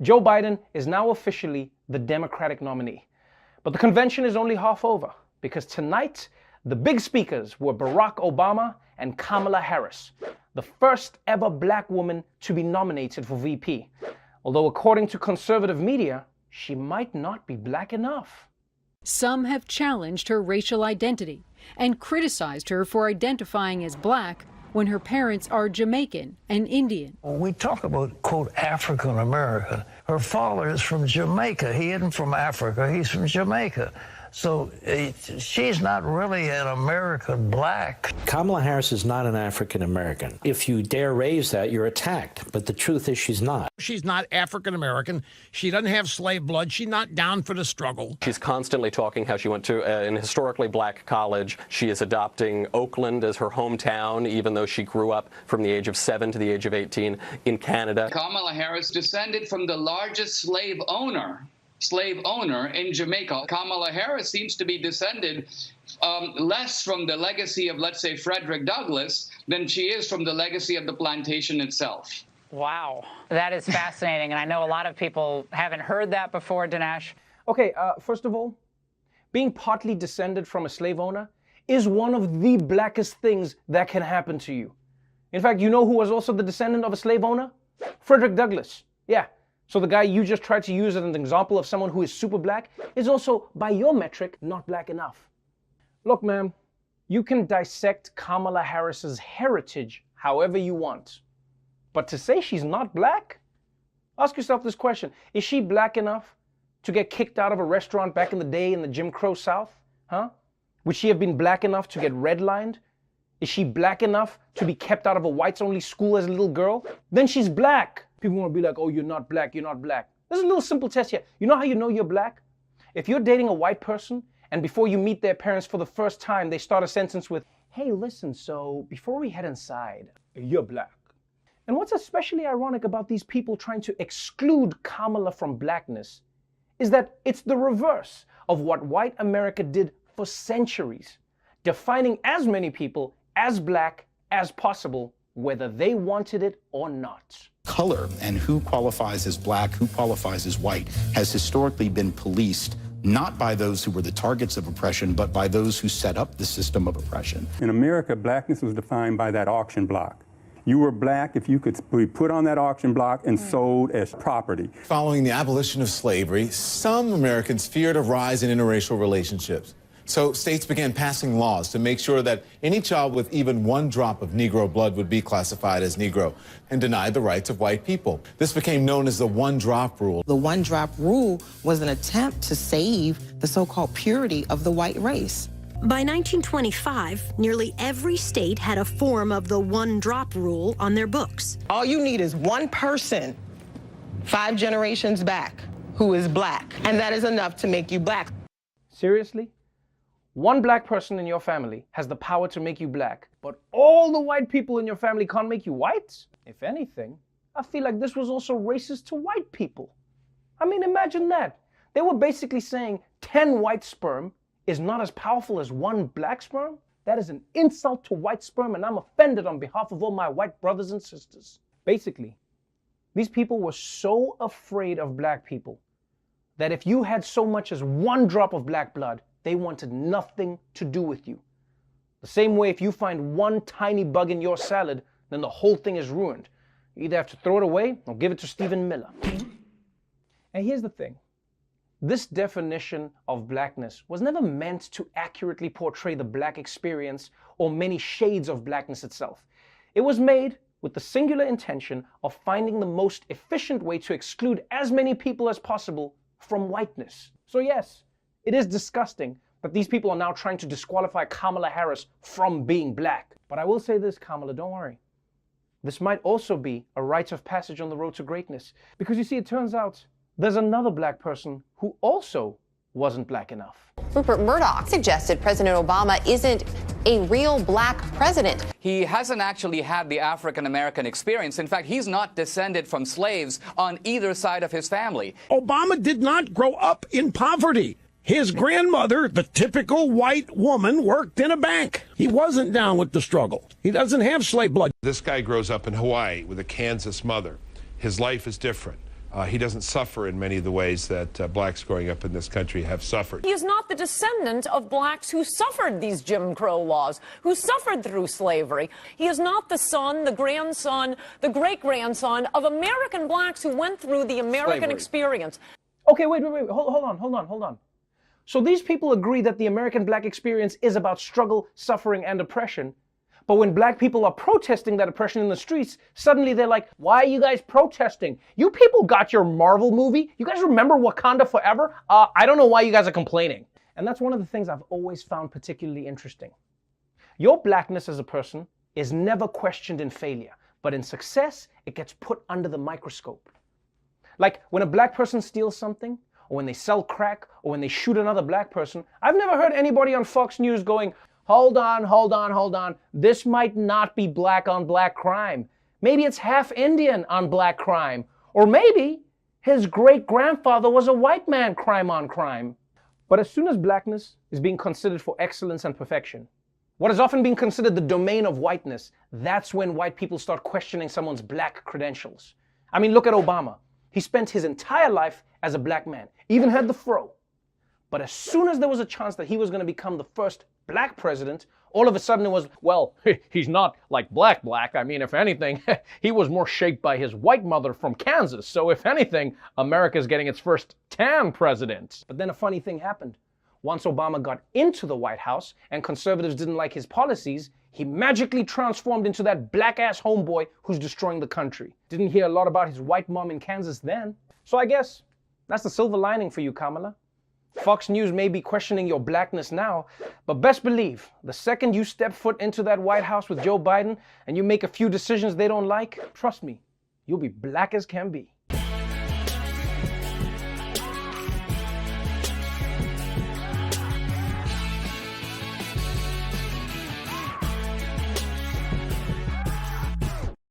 Joe Biden is now officially the Democratic nominee. But the convention is only half over, because tonight, the big speakers were Barack Obama and Kamala Harris, the first ever black woman to be nominated for VP. Although according to conservative media, she might not be black enough. Some have challenged her racial identity and criticized her for identifying as black when her parents are Jamaican and Indian. When we talk about, quote, African American, her father is from Jamaica. He isn't from Africa, he's from Jamaica. So she's not really an American black. Kamala Harris is not an African American. If you dare raise that, you're attacked. But the truth is she's not. She's not African American. She doesn't have slave blood. She's not down for the struggle. She's constantly talking how she went to an historically black college. She is adopting Oakland as her hometown, even though she grew up from the age of 7 to the age of 18 in Canada. Kamala Harris descended from the largest slave owner in Jamaica. Kamala Harris seems to be descended less from the legacy of, let's say, Frederick Douglass than she is from the legacy of the plantation itself. Wow, that is fascinating, and I know a lot of people haven't heard that before, Dinesh. Okay, first of all, being partly descended from a slave owner is one of the blackest things that can happen to you. In fact, you know who was also the descendant of a slave owner? Frederick Douglass. Yeah. So the guy you just tried to use as an example of someone who is super black is also, by your metric, not black enough. Look, ma'am, you can dissect Kamala Harris's heritage however you want. But to say she's not black? Ask yourself this question. Is she black enough to get kicked out of a restaurant back in the day in the Jim Crow South? Huh? Would she have been black enough to get redlined? Is she black enough to be kept out of a whites-only school as a little girl? Then she's black. People want to be like, oh, you're not black, you're not black. There's a little simple test here. You know how you know you're black? If you're dating a white person and before you meet their parents for the first time, they start a sentence with, hey, listen, so before we head inside, you're black. And what's especially ironic about these people trying to exclude Kamala from blackness is that it's the reverse of what white America did for centuries, defining as many people as black as possible, whether they wanted it or not. Color and who qualifies as black, who qualifies as white, has historically been policed not by those who were the targets of oppression, but by those who set up the system of oppression. In America, blackness was defined by that auction block. You were black if you could be put on that auction block and sold as property. Following the abolition of slavery, some Americans feared a rise in interracial relationships. So states began passing laws to make sure that any child with even one drop of Negro blood would be classified as Negro and denied the rights of white people. This became known as the one-drop rule. The one-drop rule was an attempt to save the so-called purity of the white race. By 1925, nearly every state had a form of the one-drop rule on their books. All you need is one person, 5 generations back, who is black, and that is enough to make you black. Seriously? One black person in your family has the power to make you black, but all the white people in your family can't make you white? If anything, I feel like this was also racist to white people. I mean, imagine that. They were basically saying 10 white sperm is not as powerful as 1 black sperm. That is an insult to white sperm, and I'm offended on behalf of all my white brothers and sisters. Basically, these people were so afraid of black people that if you had so much as 1 drop of black blood, they wanted nothing to do with you. The same way if you find 1 tiny bug in your salad, then the whole thing is ruined. You either have to throw it away or give it to Stephen Miller. And here's the thing. This definition of blackness was never meant to accurately portray the black experience or many shades of blackness itself. It was made with the singular intention of finding the most efficient way to exclude as many people as possible from whiteness. So yes, it is disgusting that these people are now trying to disqualify Kamala Harris from being black. But I will say this, Kamala, don't worry. This might also be a rite of passage on the road to greatness. Because you see, it turns out there's another black person who also wasn't black enough. Rupert Murdoch suggested President Obama isn't a real black president. He hasn't actually had the African-American experience. In fact, he's not descended from slaves on either side of his family. Obama did not grow up in poverty. His grandmother, the typical white woman, worked in a bank. He wasn't down with the struggle. He doesn't have slave blood. This guy grows up in Hawaii with a Kansas mother. His life is different. He doesn't suffer in many of the ways that blacks growing up in this country have suffered. He is not the descendant of blacks who suffered these Jim Crow laws, who suffered through slavery. He is not the son, the grandson, the great-grandson of American blacks who went through the American experience. Okay, wait, hold on. So these people agree that the American black experience is about struggle, suffering, and oppression. But when black people are protesting that oppression in the streets, suddenly they're like, why are you guys protesting? You people got your Marvel movie? You guys remember Wakanda Forever? I don't know why you guys are complaining. And that's one of the things I've always found particularly interesting. Your blackness as a person is never questioned in failure, but in success, it gets put under the microscope. Like when a black person steals something, or when they sell crack, or when they shoot another black person, I've never heard anybody on Fox News going, hold on. This might not be black on black crime. Maybe it's half Indian on black crime. Or maybe his great-grandfather was a white man, crime on crime. But as soon as blackness is being considered for excellence and perfection, what has often been considered the domain of whiteness, that's when white people start questioning someone's black credentials. I mean, look at Obama. He spent his entire life as a black man, even had the fro. But as soon as there was a chance that he was going to become the first black president, all of a sudden it was, well, he's not like black. I mean, if anything, he was more shaped by his white mother from Kansas. So if anything, America's getting its first tan president. But then a funny thing happened. Once Obama got into the White House and conservatives didn't like his policies, he magically transformed into that black-ass homeboy who's destroying the country. Didn't hear a lot about his white mom in Kansas then. So I guess that's the silver lining for you, Kamala. Fox News may be questioning your blackness now, but best believe, the second you step foot into that White House with Joe Biden and you make a few decisions they don't like, trust me, you'll be black as can be.